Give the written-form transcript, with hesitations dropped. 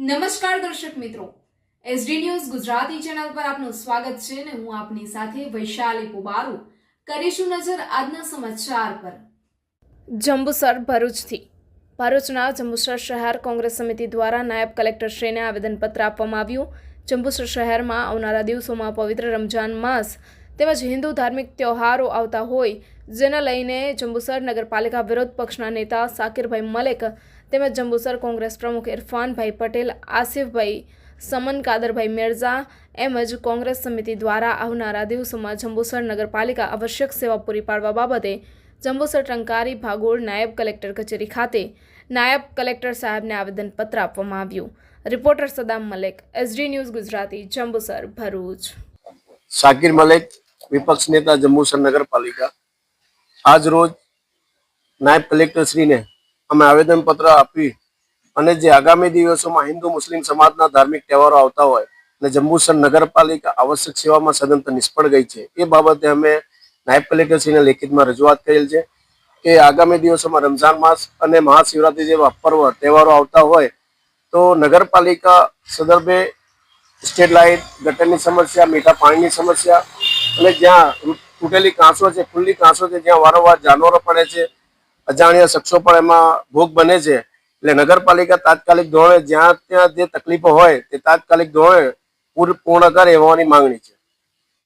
નમસ્કાર દર્શક મિત્રો, એસડી ન્યૂઝ ગુજરાતી ચેનલ પર આપનું સ્વાગત છે અને હું આપની સાથે વૈશાલી પુબારુ. કરીશું નજર આજના સમાચાર પર. જંબુસર ભરૂચથી ભરૂચના જંબુસર શહેર કોંગ્રેસ સમિતિ દ્વારા નાયબ કલેક્ટરશ્રીને આવેદનપત્ર આપવામાં આવ્યું. જંબુસર શહેરમાં આવનારા દિવસોમાં પવિત્ર રમજાન માસ તેમજ હિન્દુ ધાર્મિક તહેવારો આવતા હોય, જેને લઈને જંબુસર નગરપાલિકા વિરોધ પક્ષના નેતા સાકિરભાઈ મલેક તેમજ જંબુસર કોંગ્રેસ પ્રમુખ ઇરફાનભાઈ પટેલ, આસિફભાઈ સમન, કાદરભાઈ મિર્ઝા એમજ કોંગ્રેસ સમિતિ દ્વારા આવનારા દિવસોમાં જંબુસર નગરપાલિકા આવશ્યક સેવા પૂરી પાડવા બાબતે જંબુસર ટંકારી ભાગોળ નાયબ કલેક્ટર કચેરી ખાતે નાયબ કલેક્ટર સાહેબને આવેદનપત્ર આપવામાં આવ્યું. Reporter Saddam Malek, SD news Gujarati, Jambusar, Bharuch. Shakir Malek, વિપક્ષ નેતા, જંબુસર નગરપાલિકા. આજ રોજ નાયબ કલેક્ટરશ્રીને અમે આવેદનપત્ર આપી અને જે આગામી દિવસોમાં હિન્દુ મુસ્લિમ સમાજના ધાર્મિક તહેવારો આવતા હોય અને જંબુસર નગરપાલિકા આવશ્યક સેવામાં સદંતર નિષ્ફળ ગઈ છે, એ બાબતે અમે નાયબ કલેક્ટરશ્રીને લેખિતમાં રજૂઆત કરેલ છે કે આગામી દિવસોમાં રમઝાન માસ અને મહાશિવરાત્રી જેવા પર્વ તહેવારો આવતા હોય તો નગરપાલિકા સંદર્ભે સ્ટ્રીટ લાઇટ, ગટરની સમસ્યા, મીઠા પાણીની સમસ્યા અને જ્યાં તૂટેલી કાંસો છે, ખુલ્લી કાંસો છે, જ્યાં વારંવાર જાનવરો પડે છે, અજાણ્યા શખ્સો પણ એમાં ભોગ બને છે, એટલે નગરપાલિકા તાત્કાલિક ધોરણે જ્યાં ત્યાં જે તકલીફો હોય તે તાત્કાલિક ધોરણે પૂર્ણ કરે એવાની માંગણી છે.